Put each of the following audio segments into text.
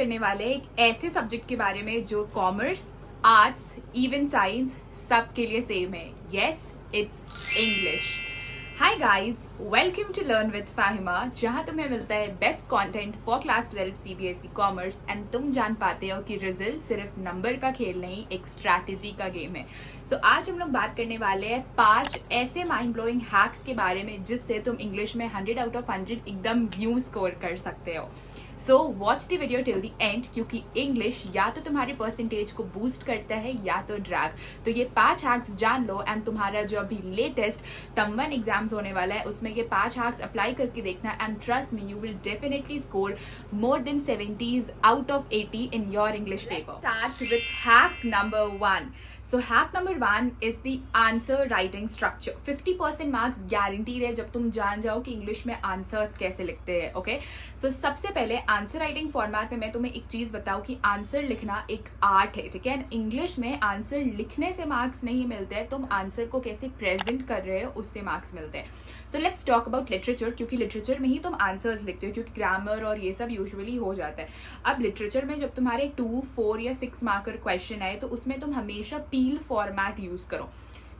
करने वाले हैं एक ऐसे सब्जेक्ट के बारे में जो कॉमर्स, आर्ट्स, इवन साइंस सब के लिए सेम है. Yes, it's English. Hi guys, welcome to learn with Fahima, जहां तुम्हें मिलता है best content for class 12 CBSE commerce and तुम जान पाते हो कि रिजल्ट सिर्फ नंबर का खेल नहीं, एक स्ट्रैटेजी का गेम है. सो आज हम लोग बात करने वाले हैं 5 ऐसे माइंड ब्लोइंग हैक्स के बारे में जिससे तुम इंग्लिश में 100 आउट ऑफ 100 एकदम न्यू स्कोर कर सकते हो. So watch the video till the end, क्योंकि इंग्लिश या तो तुम्हारे परसेंटेज को बूस्ट करता है या तो ड्रैग. तो ये 5 हैक्स जान लो एंड तुम्हारा जो अभी लेटेस्ट टर्म 1 एग्जाम्स होने वाला है उसमें ये 5 हैक्स अप्लाई करके देखना and trust me, you will definitely score more than 70s out of 80 in your English paper. Start with hack number 1. So hack number 1 is the answer writing structure. 50% marks guaranteed है जब तुम जान जाओ कि English में answers कैसे लिखते हैं. ओके, सो सबसे पहले आंसर राइटिंग फॉर्मेट में मैं तुम्हें एक चीज बताऊं कि आंसर लिखना एक आर्ट है. ठीक है, इंग्लिश में आंसर लिखने से मार्क्स नहीं मिलते हैं, तुम आंसर को कैसे प्रेजेंट कर रहे हो उससे मार्क्स मिलते हैं. So let's talk about literature, क्योंकि लिटरेचर में ही तुम आंसर्स लिखते हो, क्योंकि ग्रामर और ये सब यूजुअली हो जाता है. अब लिटरेचर में जब तुम्हारे 2, 4 या 6 मार्कर क्वेश्चन आए तो उसमें तुम हमेशा पील फॉर्मेट यूज करो.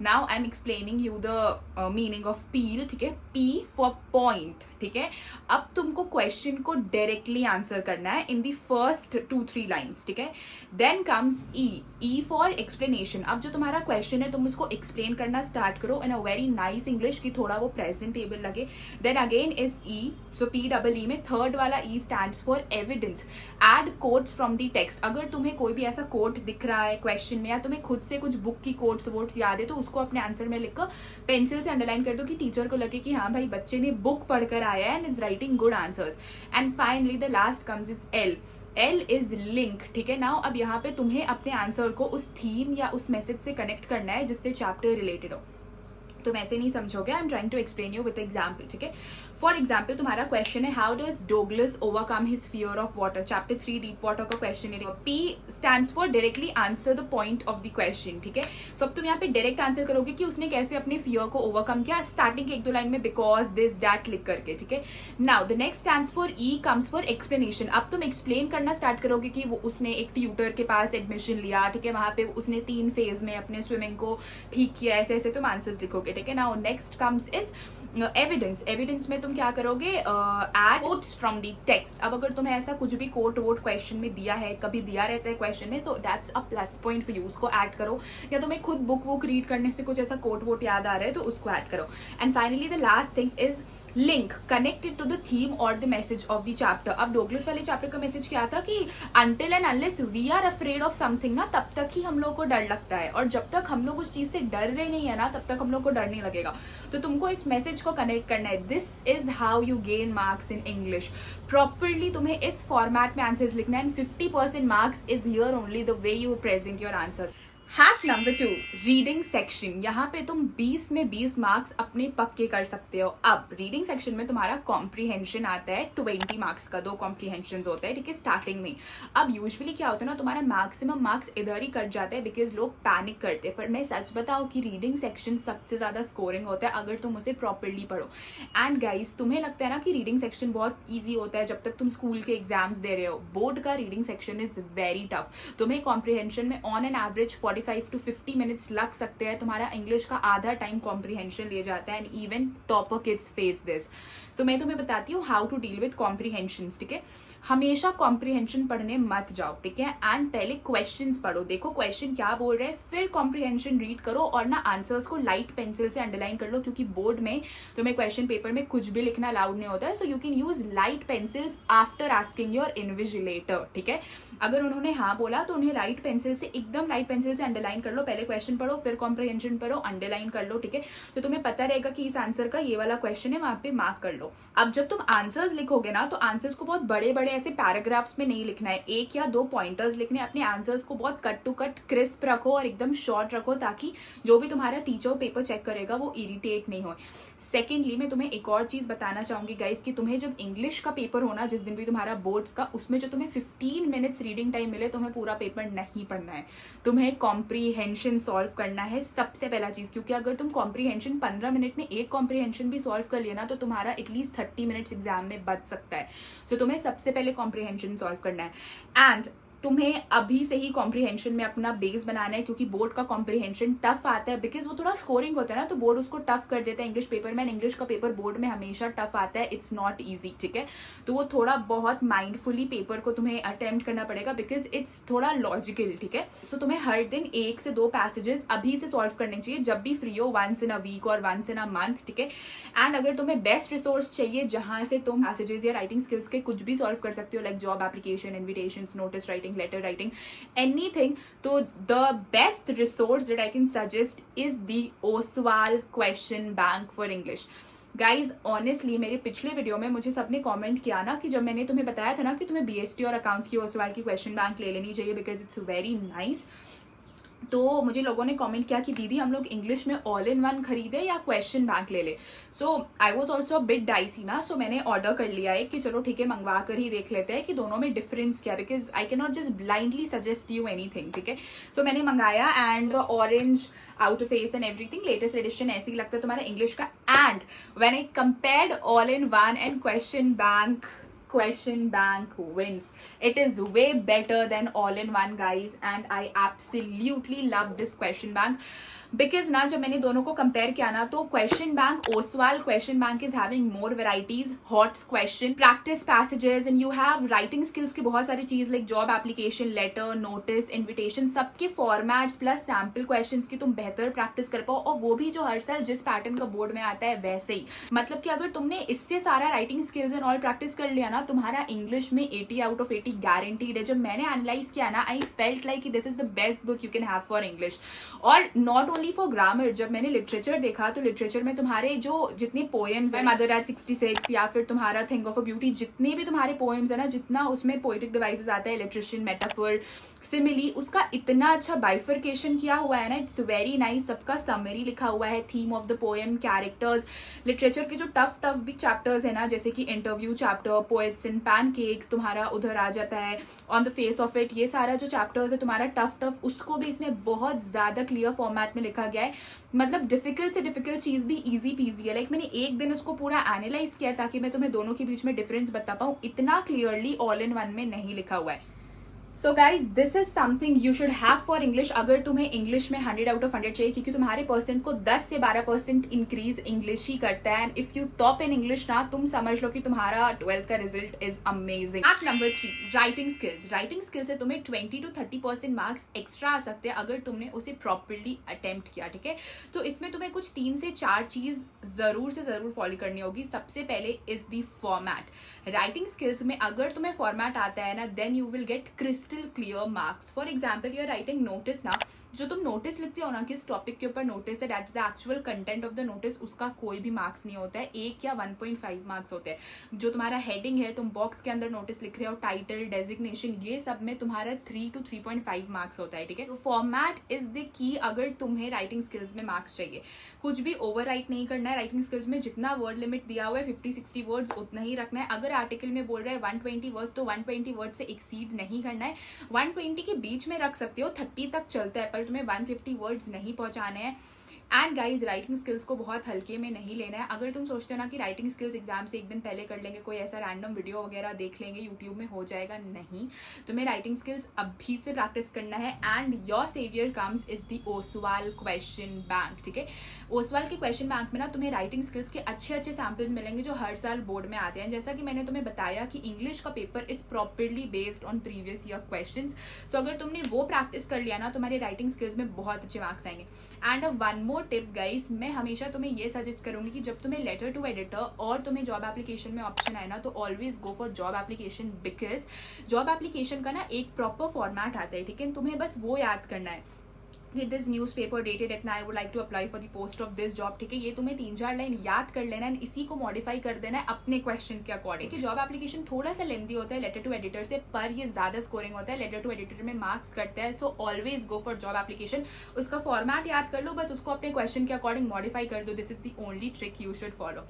Now I am explaining you the meaning of PEEL. ठीक है, पी फॉर पॉइंट. ठीक है, अब तुमको क्वेश्चन को डायरेक्टली आंसर करना है इन द फर्स्ट 2-3 लाइन्स. ठीक है, then comes E. E for explanation. अब जो तुम्हारा क्वेश्चन है तुम उसको एक्सप्लेन करना स्टार्ट करो in a very nice English की थोड़ा वो प्रेजेंटेबल लगे. Then again is E, so PEE में थर्ड वाला E stands for evidence. Add quotes from the text. अगर तुम्हें कोई भी ऐसा कोट दिख रहा है क्वेश्चन में या तुम्हें खुद से कुछ बुक की कोट्स वोट्स याद है तो उसको अपने आंसर में लिखकर पेंसिल से अंडरलाइन कर दो कि टीचर को लगे कि हाँ भाई बच्चे ने बुक पढ़कर आया है and is writing good answers. And finally the last comes is L. L is link. ठीक है, नाउ अब यहाँ पे तुम्हें अपने आंसर को उस थीम या उस मैसेज से कनेक्ट करना है जिससे चैप्टर रिलेटेड हो. तुम ऐसे नहीं समझोगे, I am trying to explain you with example. ठीक है, फॉर एग्जाम्पल तुम्हारा क्वेश्चन है how does Douglas overcome his fear of water. Chapter 3 deep water का क्वेश्चन है. P stands for directly answer the point of the question. ठीक है, सो अब तुम यहाँ पे डायरेक्ट आंसर करोगे कि उसने कैसे अपने फियर को ओवरकम किया, स्टार्टिंग के 1-2 लाइन में बिकॉज दिस दैट लिख करके. ठीक है, now the next stands for E comes for explanation. अब तुम एक्सप्लेन करना स्टार्ट करोगे कि वो उसने एक ट्यूटर के पास एडमिशन लिया. ठीक है, वहां पे उसने 3 फेज में अपने स्विमिंग को ठीक किया. ऐसे ऐसे तुम आंसर्स लिखोगे. ठीक है, now next comes is evidence. Evidence में तुम क्या करोगे, add quotes from the text. अब अगर तुम्हें ऐसा कुछ भी कोट वोट क्वेश्चन में दिया है, कभी दिया रहता है क्वेश्चन में, so that's a plus point for you. उसको ऐड करो, या तुम्हें खुद बुक वुक रीड करने से कुछ ऐसा कोट वोट याद आ रहा है तो उसको ऐड करो. And finally the last thing is link, connected to the theme और the message of the chapter. अब डोगलस वाले चैप्टर का मैसेज क्या था कि until and unless we are afraid of something ना, तब तक ही हम लोग को डर लगता है, और जब तक हम लोग उस चीज से डर रहे नहीं है ना तब तक हम लोग को डर नहीं लगेगा. तो तुमको इस मैसेज को कनेक्ट करना है. This is how you gain marks in English. Properly तुम्हें इस फॉर्मेट में आंसर्स लिखना है and 50% marks is here only the way you present your answers. Hack number 2, reading section. यहाँ पे तुम 20 में 20 मार्क्स अपने पक्के कर सकते हो. अब रीडिंग सेक्शन में तुम्हारा कॉम्प्रीहेंशन आता है 20 मार्क्स का. 2 कॉम्प्रीहेंशन होते हैं. ठीक है, स्टार्टिंग में. अब यूजुअली क्या होता है ना, तुम्हारा मैक्सिमम मार्क्स इधर ही कट जाते हैं बिकॉज लोग पैनिक करते हैं. पर मैं सच बताऊं कि रीडिंग सेक्शन सबसे ज्यादा स्कोरिंग होता है अगर तुम उसे प्रॉपरली पढ़ो. एंड गाइज, तुम्हें लगता है ना कि रीडिंग सेक्शन बहुत ईजी होता है जब तक तुम स्कूल के एग्जाम्स दे रहे हो. बोर्ड का reading section is very tough. तुम्हें कॉम्प्रीहेंशन में on an average 45 to 50 minutes लग सकते हैं. तुम्हारा इंग्लिश का आधा टाइम कॉम्प्रीहेंशन ले जाता है and even topper kids face this. So मैं तुम्हें बताती हूँ how to deal with comprehension. ठीक है, हमेशा कॉम्प्रीहेंशन पढ़ने मत जाओ. ठीक है, एंड पहले क्वेश्चंस पढ़ो, देखो क्वेश्चन क्या बोल रहे हैं, फिर कॉम्प्रीहेंशन रीड करो और ना आंसर्स को लाइट पेंसिल से अंडरलाइन कर लो, क्योंकि बोर्ड में तुम्हें क्वेश्चन पेपर में कुछ भी लिखना अलाउड नहीं होता है. So you can use light pencils after asking your invigilator. ठीक है, अगर उन्होंने हाँ बोला तो उन्हें लाइट पेंसिल से, एकदम लाइट पेंसिल से अंडरलाइन कर लो. पहले क्वेश्चन पढ़ो, फिर कॉम्प्रीहेंशन पढ़ो, अंडरलाइन कर लो. ठीक है, तो तुम्हें पता रहेगा कि इस आंसर का ये वाला क्वेश्चन है, वहां पे मार्क कर लो. अब जब तुम आंसर्स लिखोगे ना तो आंसर्स को बहुत बड़े बड़े ऐसे पैराग्राफ्स में नहीं लिखना है. 1 या 2 पॉइंटर्स लिखने. अपने आंसर्स को बहुत कट टू कट क्रिस्प रखो और एकदम शॉर्ट रखो, ताकि जो भी तुम्हारा टीचर पेपर चेक करेगा वो इरिटेट नहीं हो. सेकेंडली, मैं तुम्हें एक और चीज बताना चाहूंगी गाइस कि तुम्हें जब इंग्लिश का पेपर होना, जिस दिन भी तुम्हारा बोर्ड्स का, उसमें जो तुम्हें 15 मिनट्स रीडिंग टाइम मिले, तुम्हें पूरा पेपर नहीं पढ़ना है. तुम्हें कॉम्प्रीहेंशन सॉल्व करना है सबसे पहला चीज, क्योंकि अगर तुम कॉम्प्रीहेंशन 15 मिनट में एक कॉम्प्रीहेंशन भी सॉल्व कर लिया ना तो तुम्हारा एटलीस्ट 30 मिनट्स एग्जाम में बच सकता है. तो तुम्हें सबसे पहले कॉम्प्रिहेंशन सॉल्व करना है एंड तुम्हें अभी से ही कॉम्प्रिहेंशन में अपना बेस बनाना है, क्योंकि बोर्ड का कॉम्प्रिहेंशन टफ आता है बिकॉज वो थोड़ा स्कोरिंग होता है ना, तो बोर्ड उसको टफ कर देता है इंग्लिश पेपर में। इंग्लिश का पेपर बोर्ड में हमेशा टफ आता है, इट्स नॉट ईजी, ठीक है। तो वो थोड़ा बहुत माइंडफुली पेपर को तुम्हें अटेम्प्ट करना पड़ेगा बिकॉज इट्स थोड़ा लॉजिकल, ठीक है। सो तुम्हें हर दिन 1 से 2 पैसेजेस अभी से सॉल्व करने चाहिए जब भी फ्री हो, वंस इन अ वीक और वंस इन अ मंथ, ठीक है। एंड अगर तुम्हें बेस्ट रिसोर्स चाहिए जहां से तुम पैसेजेस या राइटिंग स्किल्स के कुछ भी सॉल्व कर सकते हो, like job application, invitation, notice writing, letter writing, anything, तो the best resource that I can suggest is the Oswal question bank for English. Guys honestly मेरे पिछले वीडियो में मुझे सबने कमेंट किया ना कि जब मैंने तुम्हें बताया था ना कि तुम्हें बीएसटी और अकाउंट्स की ओसवाल की क्वेश्चन बैंक ले लेनी चाहिए बिकॉज इट्स वेरी नाइस, तो मुझे लोगों ने कमेंट किया कि दीदी हम लोग इंग्लिश में ऑल इन वन खरीदे या क्वेश्चन बैंक ले ले। So I was also a bit dicey ना, सो मैंने ऑर्डर कर लिया है कि चलो ठीक है मंगवा कर ही देख लेते हैं कि दोनों में डिफरेंस क्या, because I can not just blindly suggest you anything, ठीक है। सो मैंने मंगाया and orange out face and everything latest edition ऐसे ही लगता है तुम्हारा इंग्लिश का। And when I compared all in one and question bank wins. It is way better than all in one, guys, and I absolutely love this question bank because ना जब मैंने दोनों को कंपेयर किया ना तो question bank, Oswaal question bank is having more varieties, hot question, practice passages and you have writing skills की बहुत सारी चीज like job application, letter, notice, invitation, सबके फॉर्मेट्स प्लस सैम्पल क्वेश्चंस की तुम बेहतर प्रैक्टिस कर पाओ, और वो भी जो हर साल जिस पैटर्न का बोर्ड में आता है वैसे ही। मतलब कि अगर तुमने इससे सारा writing skills and all practice कर लिया ना, तुम्हारा इंग्लिश में 80 आउट ऑफ 80 गारंटीड है। जब मैंने एनालाइज किया ना, I felt like this is the best book you can have for English. और नॉट ओनली फॉर ग्रामर, जब मैंने लिटरेचर देखा तो लिटरेचर में तुम्हारे जो जितने पोएम्स है, मदर एट 66 या फिर तुम्हारा थिंग ऑफ अ ब्यूटी, जितने भी तुम्हारे पोएम्स है ना, जितना उसमें पोएटिक डिवाइसेस आता है, इलेक्ट्रिशियन, मेटाफर, सिमिली, उसका इतना अच्छा बाइफर्केशन किया हुआ है ना, इट्स वेरी नाइस। सबका समरी लिखा हुआ है, theme of the poem, characters, literature के जो टफ भी चैप्टर्स है ना, जैसे कि इंटरव्यू चैप्टर, पोएट्स इन पैनकेक्स तुम्हारा उधर आ जाता है, on the face of it, ये सारा जो चैप्टर्स है तुम्हारा टफ उसको भी इसमें बहुत ज्यादा क्लियर फॉर्मेट में लिखा गया है। मतलब डिफिकल्ट से डिफिकल्ट चीज भी इजी पीजी है। लाइक मैंने एक दिन उसको पूरा एनालाइज किया ताकि मैं तुम्हें दोनों के बीच में डिफरेंस बता पाऊँ, इतना क्लियरली ऑल इन वन में नहीं लिखा हुआ है। So guys this is something you should have for English अगर तुम्हें इंग्लिश में 100 आउट ऑफ 100 चाहिए, क्योंकि तुम्हारे परसेंट को 10 से 12% इंक्रीज इंग्लिश ही करता है। And if you top in English ना, तुम समझ लो कि तुम्हारा 12th का result is amazing. Fact number 3, writing skills. Writing skills से तुम्हें 20 to 30% मार्क्स एक्स्ट्रा आ सकते हैं अगर तुमने उसे प्रॉपरली अटेम्प्ट किया, ठीक है। तो इसमें तुम्हें कुछ 3 से 4 चीज जरूर से जरूर फॉलो करनी होगी। सबसे पहले is the format. Writing skills में अगर तुम्हें फॉर्मेट आता है ना, then you will get crystal clear marks. For example you are writing notice ना, जो तुम नोटिस लिखते हो ना, किस टॉपिक के ऊपर नोटिस है, that's the actual content of the notice, उसका कोई भी मार्क्स नहीं होता है, 1 या 1.5 मार्क्स होते हैं। जो तुम्हारा हेडिंग है, तुम बॉक्स के अंदर नोटिस लिख रहे हो, टाइटल, डेजिग्नेशन, ये सब में तुम्हारा 3 to 3.5 मार्क्स होता है, ठीक है। तो फॉर्मेट इज द की अगर तुम्हें राइटिंग स्किल्स में मार्क्स चाहिए। कुछ भी ओवर राइट नहीं करना है राइटिंग स्किल्स में, जितना वर्ड लिमिट दिया हुआ है 50-60 वर्ड्स उतना ही रखना है। अगर आर्टिकल में बोल रहा है 120 वर्ड्स तो 120 वर्ड से एक्सीड नहीं करना है। 120 के बीच में रख सकते हो, 30 तक चलता है, पर तुम्हें 150 वर्ड्स नहीं पहुंचाने हैं। एंड गाइज राइटिंग स्किल्स को बहुत हल्के में नहीं लेना है। अगर तुम सोचते हो ना कि राइटिंग स्किल्स एग्जाम से एक दिन पहले कर लेंगे, कोई ऐसा रैंडम वीडियो वगैरह देख लेंगे, यूट्यूब में हो जाएगा, नहीं। तुम्हें राइटिंग स्किल्स अभी से प्रैक्टिस करना है। And your saviour comes is the Oswaal question bank, ठीक है। ओसवाल के क्वेश्चन बैंक में ना तुम्हें राइटिंग स्किल्स के अच्छे सैम्पल्स मिलेंगे जो हर साल बोर्ड में आते हैं। जैसा कि मैंने तुम्हें बताया कि इंग्लिश का paper is properly based on previous year questions. So अगर तुमने वो प्रैक्टिस कर लिया ना, तुम्हारे राइटिंग स्किल्स में बहुत अच्छे मार्क्स आएंगे। And one more tip guys, मैं हमेशा तुम्हें ये सजेस्ट करूंगी कि जब तुम्हें लेटर टू एडिटर और तुम्हें जॉब एप्लीकेशन में ऑप्शन आए ना, तो always go for job application, because job application का ना एक प्रॉपर फॉर्मेट आता है, ठीक है। तुम्हें बस वो याद करना है कि दिस न्यूज़पेपर डेटेड इतना, I would like to apply for the post of this job, ठीक है। ये तुम्हें 3-4 लाइन याद कर लेना है, इसी को मॉडिफाई कर देना है अपने क्वेश्चन के अकॉर्डिंग। कि जॉब एप्लीकेशन थोड़ा सा लेंथी होता है लेटर टू एडिटर से, पर ये ज्यादा स्कोरिंग होता है, लेटर टू एडिटर में मार्क्स कटता है। So always go for job application. उसका फॉर्मेट याद कर लो, बस उसको अपने क्वेश्चन के अकॉर्डिंग मॉडिफाई कर दो। This is the only trick you should follow.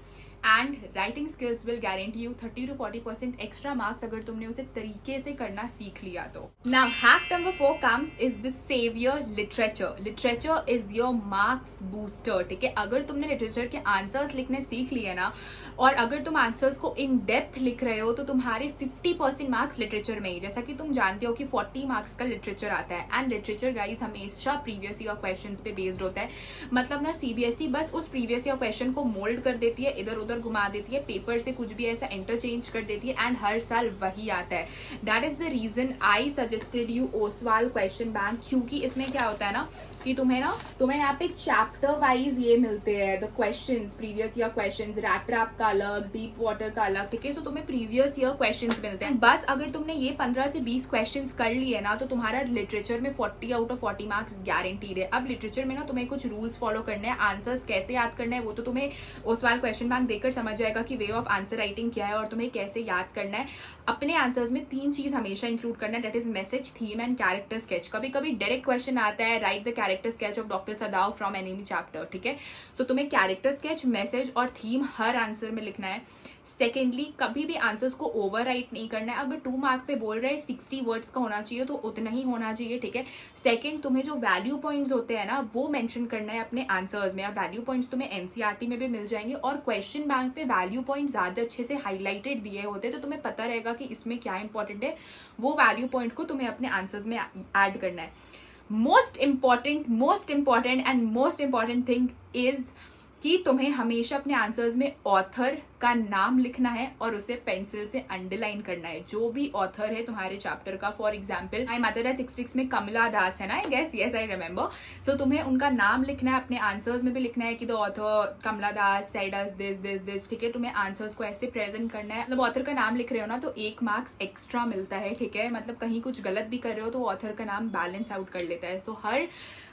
And writing skills will guarantee you 30 to 40% extra marks अगर तुमने उसे तरीके से करना सीख लिया तो. Now hack number 4 comes is the saviour literature. Literature is your marks booster. ठीक है, अगर तुमने लिटरेचर के आंसर्स लिखने सीख लिए ना, और अगर तुम आंसर्स को इन डेप्थ लिख रहे हो, तो तुम्हारे 50% मार्क्स लिटरेचर में ही, जैसा कि तुम जानते हो कि 40 मार्क्स का लिटरेचर आता है. एंड लिटरेचर गाइस हमेशा प्रीवियस ईयर क्वेश्चंस पे बेस्ड होता है. मतलब ना सीबीएसई बस उस प्रीवियस ईयर क्वेश्चन को मोल्ड कर देती है, इधर उधर घुमा देती है, पेपर से कुछ भी ऐसा इंटरचेंज कर देती है, एंड हर साल वही आता है. That is the reason I suggested you Oswaal question bank, क्योंकि इसमें क्या होता है ना कि तुम्हें यहाँ पे चैप्टर वाइज ये मिलते हैं the questions, previous year questions, rat trap का अलग, डीप वाटर का अलग. ठीक है, सो तुम्हें प्रीवियस ईयर क्वेश्चंस मिलते हैं. बस अगर तुमने ये 15 से 20 क्वेश्चंस कर लिए ना, तो तुम्हारा लिटरेचर में 40 आउट ऑफ 40 मार्क्स गारंटीड है. अब लिटरेचर में ना तुम्हें कुछ रूल्स फॉलो करने हैं, आंसर्स कैसे याद करना है वो तो तुम्हें ओसवाल क्वेश्चन बैंक देखकर समझ जाएगा कि वे ऑफ आंसर राइटिंग क्या है और तुम्हें कैसे याद करना है. अपने आंसर्स में 3 चीज हमेशा इंक्लूड करना है, that is message, theme and character sketch. कभी कभी डायरेक्ट क्वेश्चन आता है, right the character sketch of doctor सदाव from enemy chapter. ठीक है, सो तुम्हें कैरेक्टर स्केच, मैसेज और थीम हर आंसर में लिखना है. सेकेंडली, कभी भी आंसर्स को ओवर राइट नहीं करना है. अगर 2 मार्क पे बोल रहे हैं 60 वर्ड्स का होना चाहिए तो उतना ही होना चाहिए. ठीक है, सेकंड, तुम्हें जो वैल्यू पॉइंट्स होते हैं ना वो मेंशन करना है अपने आंसर्स में. अब वैल्यू पॉइंट्स तुम्हें एनसीईआरटी में भी मिल जाएंगे, और क्वेश्चन बैंक पे वैल्यू पॉइंट ज्यादा अच्छे से हाईलाइटेड दिए होते हैं, तो तुम्हें पता रहेगा कि इसमें क्या इंपॉर्टेंट है. वो वैल्यू पॉइंट को तुम्हें अपने आंसर्स में ऐड करना है. Most important and most important thing is कि तुम्हें हमेशा अपने आंसर्स में ऑथर का नाम लिखना है और उसे पेंसिल से अंडरलाइन करना है. जो भी ऑथर है तुम्हारे चैप्टर का, फॉर एग्जाम्पल आई माता 66 में कमला दास है ना, I guess, yes I remember. So तुम्हें उनका नाम लिखना है, अपने आंसर्स में भी लिखना है कि the author Kamala Das said us this this this. ठीक है, तुम्हें आंसर्स को ऐसे प्रेजेंट करना है. मतलब ऑथर का नाम लिख रहे हो ना तो 1 मार्क्स एक्स्ट्रा मिलता है. ठीक है, मतलब कहीं कुछ गलत भी कर रहे हो तो ऑथर का नाम बैलेंस आउट कर लेता है. सो हर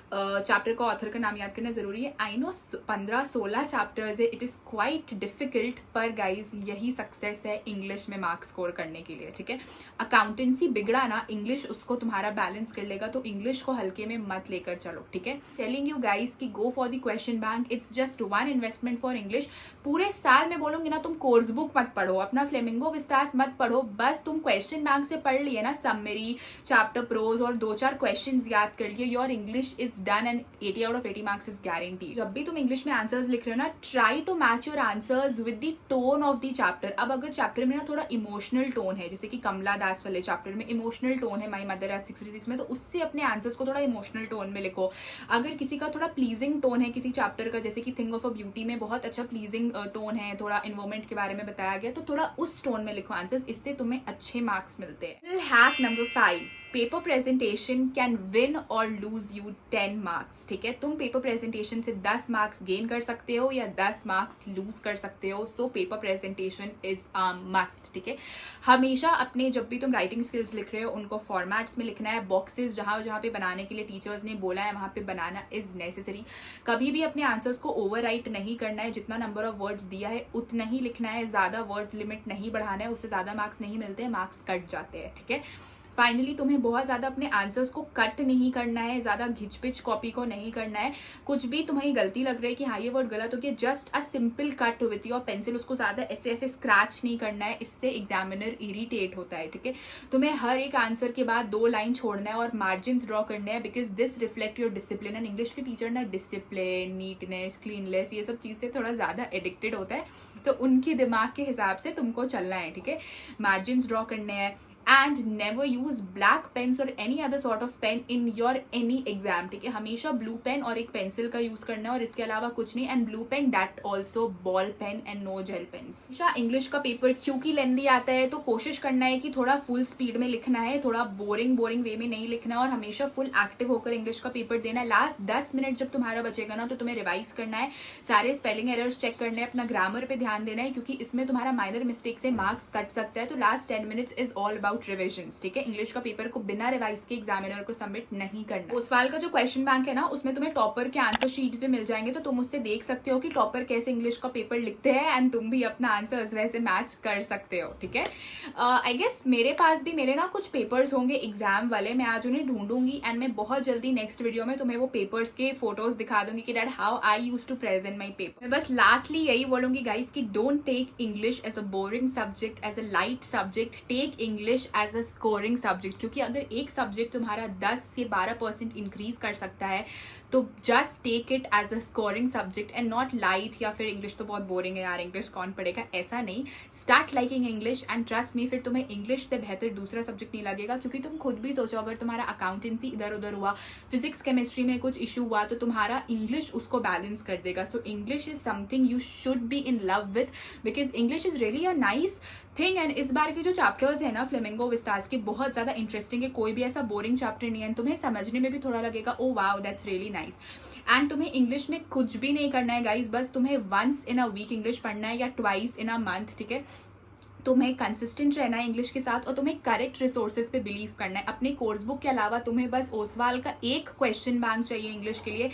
चैप्टर का ऑथर का नाम याद करना जरूरी है. आई नो 15-16 चैप्टर्स है, इट इज क्वाइट डिफिकल्ट, पर गाइज यही सक्सेस है इंग्लिश में मार्क्स स्कोर करने के लिए. ठीक है, अकाउंटेंसी बिगड़ा ना, इंग्लिश उसको तुम्हारा बैलेंस कर लेगा, तो इंग्लिश को हल्के में मत लेकर चलो. ठीक है, टेलिंग यू गाइज कि go for the question bank, it's just 1 investment for English. पूरे साल में बोलूंगी ना, तुम कोर्स बुक मत पढ़ो, अपना फ्लेमिंगो विस्तास मत पढ़ो, बस तुम क्वेश्चन बैंक से पढ़ लिए ना, समरी, चैप्टर प्रोज और 2-4 क्वेश्चन याद कर लिए, your English is done and 80 out of 80 marks is guarantee. जब भी तुम इंग्लिश में आंसर्स लिख रहे हो ना, try to match your answers with the tone of the chapter. अब अगर चैप्टर में ना थोड़ा इमोशनल टोन है, जैसे कि कमला दास वाले चैप्टर में इमोशनल टोन है, माई मदर एट 66 में, तो उससे अपने आंसर्स को थोड़ा इमोशनल टोन में लिखो. अगर किसी का थोड़ा प्लीजिंग टोन है किसी चैप्टर का, जैसे कि थिंग ऑफ अ ब्यूटी में बहुत अच्छा प्लीजिंग टोन है, थोड़ा इन्वायरमेंट के बारे में बताया गया, तो थोड़ा उस टोन में लिखो आंसर्स, इससे तुम्हें अच्छे मार्क्स मिलते हैं. Hack number 5, paper presentation can win और लूज यू 10 मार्क्स. ठीक है, तुम पेपर प्रेजेंटेशन से 10 मार्क्स गेन कर सकते हो या 10 मार्क्स लूज कर सकते हो. So paper presentation is must. ठीक है, हमेशा अपने जब भी तुम राइटिंग स्किल्स लिख रहे हो उनको फॉर्मेट्स में लिखना है. बॉक्सेस जहाँ जहाँ पे बनाने के लिए टीचर्स ने बोला है वहाँ पे बनाना इज नेसेसरी. कभी भी अपने आंसर्स को ओवर राइट नहीं करना है, जितना नंबर ऑफ वर्ड्स दिया है उतना ही लिखना है, ज्यादा वर्ड लिमिट नहीं बढ़ाना है, उससे ज्यादा मार्क्स नहीं मिलते हैं, मार्क्स कट जाते हैं. ठीक है, फाइनली तुम्हें बहुत ज़्यादा अपने आंसर्स को कट नहीं करना है, ज़्यादा घिचपिच कॉपी को नहीं करना है. कुछ भी तुम्हें गलती लग रही है कि हाँ ये वर्ड गलत हो गया, just a simple cut with your pencil, उसको ज़्यादा ऐसे ऐसे स्क्रैच नहीं करना है, इससे एग्जामिनर इरिटेट होता है. ठीक है, तुम्हें हर एक आंसर के बाद 2 लाइन छोड़ना है और मार्जिन ड्रॉ करने हैं, because this reflect your discipline. And English के टीचर ना डिसिप्लिन, नीटनेस, क्लीनलेस, ये सब चीज़ से थोड़ा ज़्यादा एडिक्टेड होता है, तो उनके दिमाग के हिसाब से तुमको चलना है. ठीक है, मार्जिन ड्रॉ करने हैं. And never use black pens और any other sort of pen in your any exam. ठीक है, हमेशा ब्लू पेन और एक पेंसिल का यूज करना है और इसके अलावा कुछ नहीं. And blue pen that also ball pen and no gel pens. हमेशा इंग्लिश का पेपर क्योंकि लेंदी आता है तो कोशिश करना है कि थोड़ा फुल स्पीड में लिखना है, थोड़ा बोरिंग वे में नहीं लिखना है, और हमेशा फुल एक्टिव होकर इंग्लिश का पेपर देना है. लास्ट 10 मिनट जब तुम्हारा बचेगा ना तो तुम्हें रिवाइज करना है, सारे स्पेलिंग एरर्स चेक करने हैं, अपना ग्रामर पे ध्यान देना है, क्योंकि इसमें तुम्हारा माइनर मिस्टेक से मार्क्स कट सकता है. तो last 10 minutes is all about without revisions, ठीक है। इंग्लिश का पेपर को बिना रिवाइज के एग्जामिनर को सबमिट नहीं करना। ओसवाल का जो क्वेश्चन बैंक है ना, उसमें तुम्हें टॉपर के आंसर शीट्स भी मिल जाएंगे, तो तुम उससे देख सकते हो कि टॉपर कैसे इंग्लिश का पेपर लिखते हैं एंड तुम भी अपना आंसर वैसे मैच कर सकते हो, ठीक है। आई गेस मेरे पास भी मेरे ना कुछ पेपर्स होंगे एग्जाम वाले, मैं आज उन्हें ढूंढूंगी एंड मैं बहुत जल्दी नेक्स्ट वीडियो में तुम्हें वो पेपर्स के फोटोज दिखा दूंगी कि that how I used to present my paper. मैं बस लास्टली यही बोलूंगी गाइस कि don't take English as a boring subject, as a light subject, take English as a scoring subject, क्योंकि अगर एक सब्जेक्ट तुम्हारा 10 से 12% इंक्रीज कर सकता है तो just take it as a scoring subject and not light, या फिर इंग्लिश तो बहुत बोरिंग है यार, इंग्लिश कौन पढ़ेगा, ऐसा नहीं। Start liking English and trust me, फिर तुम्हें इंग्लिश से बेहतर दूसरा सब्जेक्ट नहीं लगेगा। क्योंकि तुम खुद भी सोचो, अगर तुम्हारा अकाउंटेंसी इधर उधर हुआ, फिजिक्स केमिस्ट्री में कुछ इशू हुआ, तो तुम्हारा इंग्लिश उसको बैलेंस कर देगा। So English is something you should be in love with, because English is really a nice thing. And इस बार के जो चैप्टर्स है ना फ्लेमिंगो विस्तास के, बहुत ज्यादा इंटरेस्टिंग है, कोई भी ऐसा बोरिंग चैप्टर नहीं है, तुम्हें समझने में भी थोड़ा लगेगा oh wow that's really nice. And तुम्हें इंग्लिश में कुछ भी नहीं करना है गाइस, बस तुम्हें once in a week English पढ़ना है या ट्वाइस इन अ मंथ, ठीक है। तुम्हें कंसिस्टेंट रहना है इंग्लिश के साथ और तुम्हें करेक्ट रिसोर्सेज पे बिलीव करना है। अपने कोर्स बुक के अलावा तुम्हें बस ओसवाल का एक क्वेश्चन बैंक चाहिए इंग्लिश के लिए,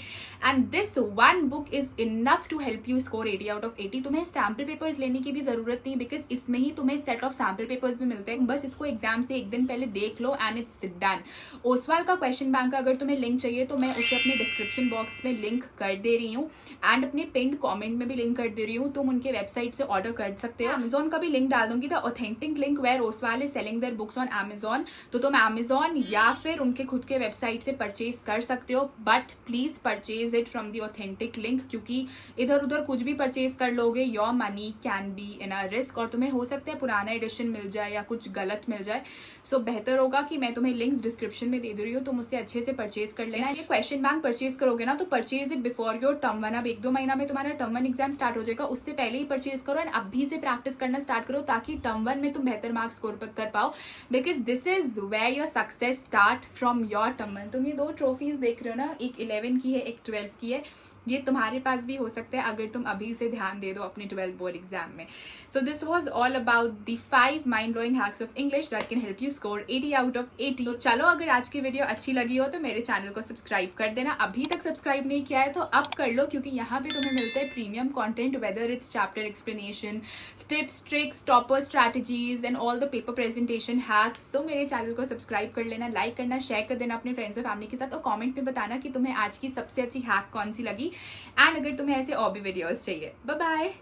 and this one book is enough to help you score 80 out of 80। तुम्हें सैम्पल पेपर्स लेने की भी जरूरत नहीं, बिकॉज इसमें ही तुम्हें सेट ऑफ सैम्पल पेपर्स भी मिलते हैं। बस इसको एग्जाम से एक दिन पहले देख लो एंड इट्स डन। ओसवाल का क्वेश्चन बैंक का अगर तुम्हें लिंक चाहिए तो मैं उसे अपने डिस्क्रिप्शन बॉक्स में लिंक कर दे रही हूँ एंड अपने पिंड कॉमेंट में भी लिंक कर दे रही हूँ, तुम उनके वेबसाइट से ऑर्डर कर सकते हो। अमेजोन का भी लिंक डाल दूंगी, the authentic link where Oswal is selling their books on Amazon. तो तुम अमेजोन या फिर उनके खुद के वेबसाइट से परचेज कर सकते हो, but please purchase it from the authentic link, क्योंकि इधर उधर कुछ भी परचेज कर लोगे your money can be in a risk, और तुम्हें हो सकता है पुराना एडिशन मिल जाए या कुछ गलत मिल जाए। सो बेहतर होगा कि मैं तुम्हें लिंक्स डिस्क्रिप्शन में दे दे रही हूँ, तुम उससे अच्छे से परचेज कर लेना। ये क्वेश्चन बैंक परचेज करोगे ना तो purchase it before your term 1। अब 1-2 महीना में तुम्हारा टर्म 1 एग्जाम स्टार्ट हो जाएगा, उससे पहले ही परचेज करो एंड अभी से प्रैक्टिस करना स्टार्ट करो, ताकि टर्म 1 में तुम बेहतर मार्क्स स्कोर कर पाओ, because this is where your success start from your term 1। तुम ये 2 ट्रॉफीज देख रहे हो ना, एक 11 की है एक 12 की है, ये तुम्हारे पास भी हो सकता है अगर तुम अभी से ध्यान दे दो अपने 12th बोर्ड एग्जाम में। So this was all about the 5 mind blowing hacks of English that can help you score 80 out of 80। तो चलो, अगर आज की वीडियो अच्छी लगी हो तो मेरे चैनल को सब्सक्राइब कर देना। अभी तक सब्सक्राइब नहीं किया है तो अब कर लो, क्योंकि यहाँ पे तुम्हें मिलता है premium content, whether it's chapter explanation, tips, tricks, topper strategies and all the paper presentation hacks. तो मेरे चैनल को सब्सक्राइब कर लेना, लाइक करना, शेयर कर देना अपने फ्रेंड्स और फैमिली के साथ, और कॉमेंट में बताना कि तुम्हें आज की सबसे अच्छी हैक कौन सी लगी, एंड अगर तुम्हें ऐसे और भी वीडियोस चाहिए। Bye bye.